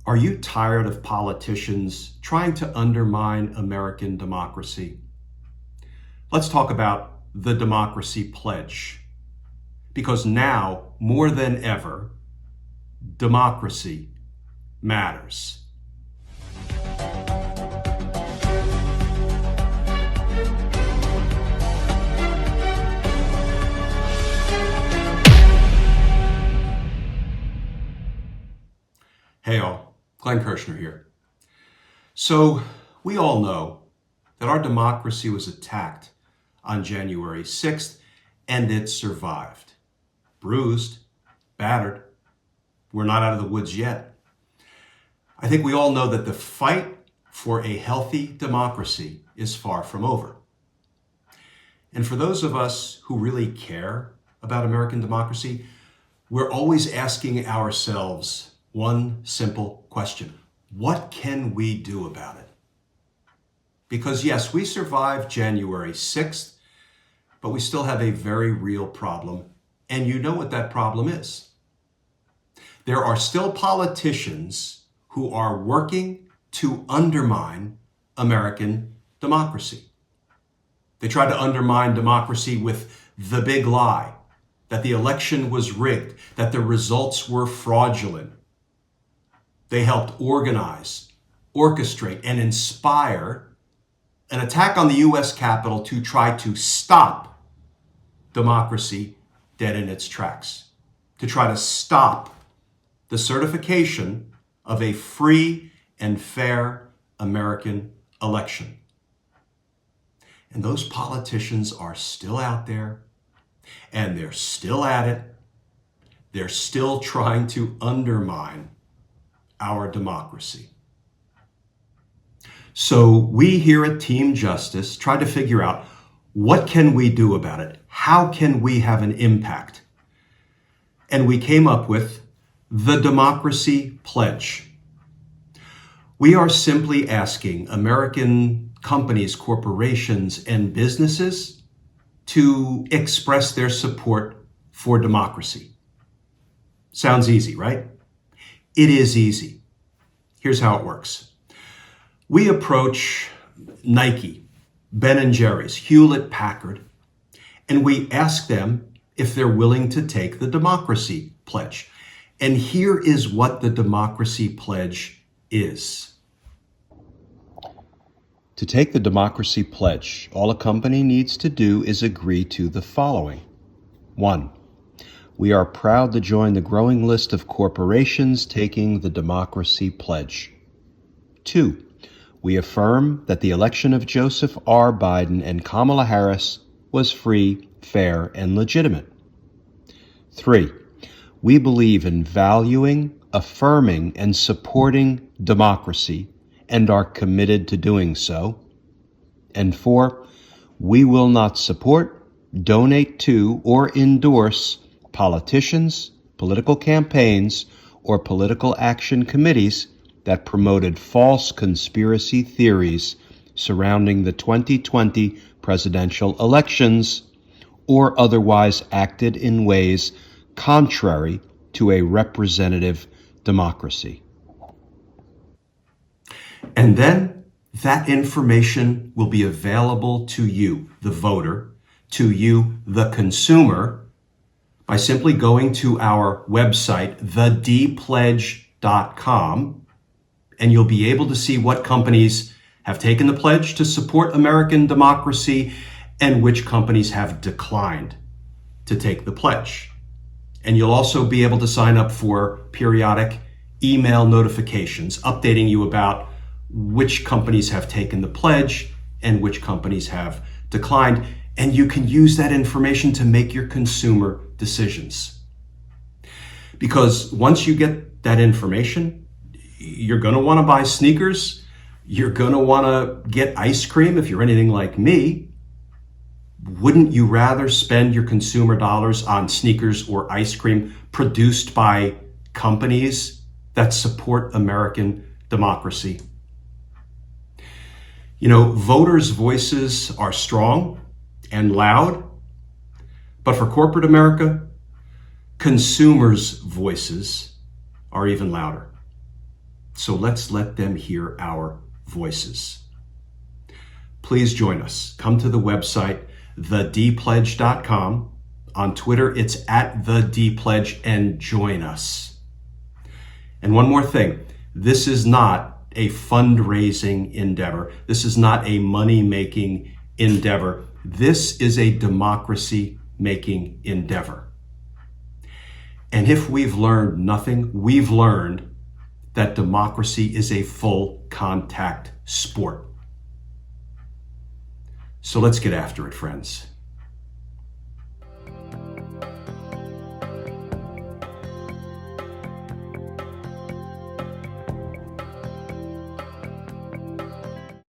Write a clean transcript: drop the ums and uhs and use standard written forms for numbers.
Are you tired of politicians trying to undermine American democracy? Let's talk about the Democracy Pledge. Because now, more than ever, democracy matters. Hey all, Glenn Kirshner here. So we all know that our democracy was attacked on January 6th and it survived. Bruised, battered. We're not out of the woods yet. I think we all know that the fight for a healthy democracy is far from over. And for those of us who really care about American democracy, we're always asking ourselves one simple question: what can we do about it? Because yes, we survived January 6th, but we still have a very real problem. And you know what that problem is. There are still politicians who are working to undermine American democracy. They tried to undermine democracy with the big lie that the election was rigged, that the results were fraudulent. They helped organize, orchestrate, and inspire an attack on the U.S. Capitol to try to stop democracy dead in its tracks, to try to stop the certification of a free and fair American election. And those politicians are still out there, and they're still at it. They're still trying to undermine our democracy. So we here at Team Justice tried to figure out, what can we do about it? How can we have an impact? And we came up with the Democracy Pledge. We are simply asking American companies, corporations, and businesses to express their support for democracy. Sounds easy, right? It is easy. Here's how it works. We approach Nike, Ben & Jerry's, Hewlett-Packard, and we ask them if they're willing to take the Democracy Pledge. And here is what the Democracy Pledge is. To take the Democracy Pledge, all a company needs to do is agree to the following. 1. We are proud to join the growing list of corporations taking the Democracy Pledge. 2. We affirm that the election of Joseph R. Biden and Kamala Harris was free, fair, and legitimate. 3. We believe in valuing, affirming, and supporting democracy and are committed to doing so. And 4. We will not support, donate to, or endorse politicians, political campaigns, or political action committees that promoted false conspiracy theories surrounding the 2020 presidential elections or otherwise acted in ways contrary to a representative democracy. And then that information will be available to you, the voter, to you, the consumer, by simply going to our website, thedpledge.com, and you'll be able to see what companies have taken the pledge to support American democracy and which companies have declined to take the pledge. And you'll also be able to sign up for periodic email notifications updating you about which companies have taken the pledge and which companies have declined. And you can use that information to make your consumer decisions. Because once you get that information, you're going to want to buy sneakers. You're going to want to get ice cream if you're anything like me. Wouldn't you rather spend your consumer dollars on sneakers or ice cream produced by companies that support American democracy? You know, voters' voices are strong and loud, but for corporate America, consumers' voices are even louder. So let's let them hear our voices. Please join us. Come to the website, thedpledge.com. On Twitter, it's @thedpledge, and join us. And one more thing, this is not a fundraising endeavor. This is not a money-making endeavor. This is a democracy-making endeavor. And if we've learned nothing, we've learned that democracy is a full contact sport. So let's get after it, friends.